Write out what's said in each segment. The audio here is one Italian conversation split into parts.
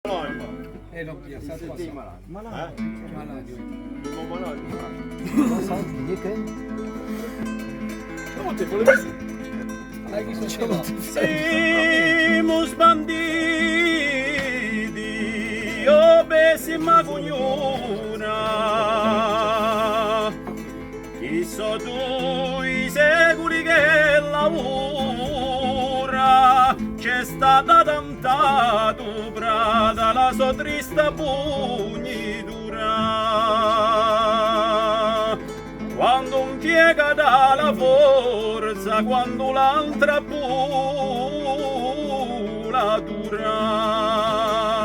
Non piace a Sei malato. Malato. Sono malato. Lo sai dire che? Non ti volevo dire. Siamo banditi, obesi ma cognuna. Chi so tu i secoli che lavora, c'è stata tanta dura dalla sua triste pugnitura. Quando un piega dà la forza, quando l'altra pula dura.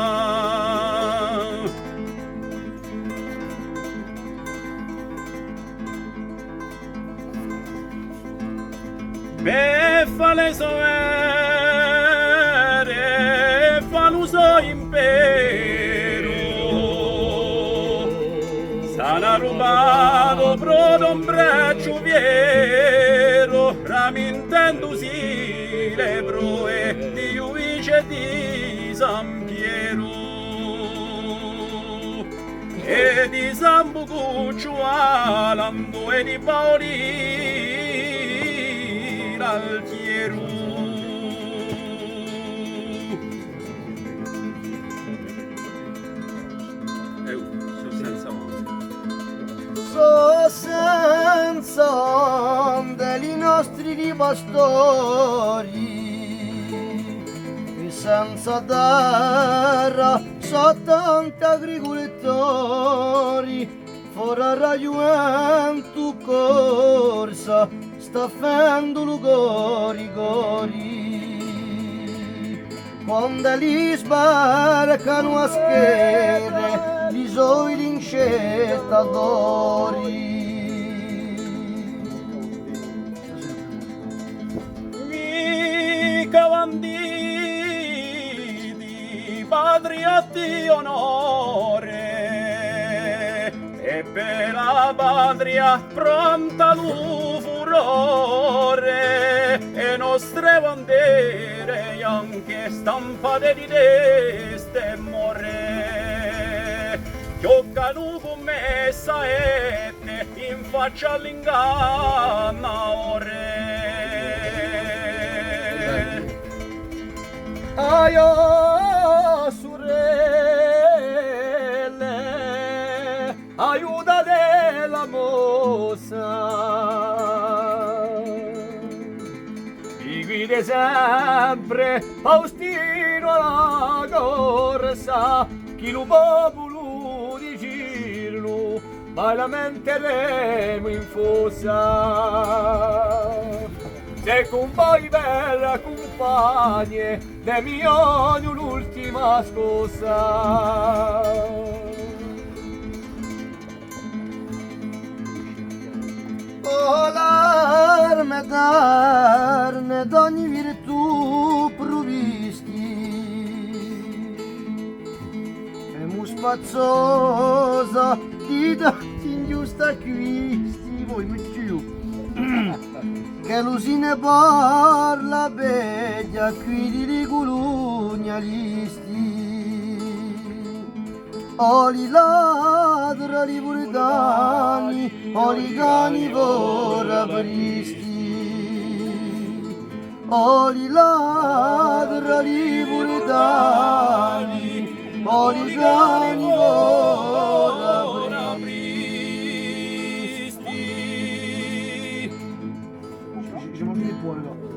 Beffa le sovere, fa l'uso impero, sarà rubato pro un braccio viero, ramintendosi le proe di Giudice di San Piero e di San Bucuccio Alando e di Paolino l'altiero. So senza onde i nostri pastori e senza terra so tanti agricoltori fora raggiunto corsa sta fendo lugori gori quando li sbarcano a schiere li soi l'incettatori mica banditi patrioti onore e per la patria pronta lu furore e nostre bandiere anche stampate di teste e more chioccano come saette in faccia all'inganna ore. Aio sorelle, aiuta della mossa, vi guide sempre Faustino alla corsa, chi lo popolo di Cirlo, ma la menteremo in fossa. Se con voi bella compagne, de mio l'ultima scossa. Oh l'arme d'arne d'ogni virtù provvisti e mu spazzosa di tanti ingiusta acquisti voi mi giù che l'usine parla beglia qui di colugnalisti oli ladra li buridani oli cani vorabristi oli ladra li buridani oli cani vorabristi. Siamo finiti fuori là.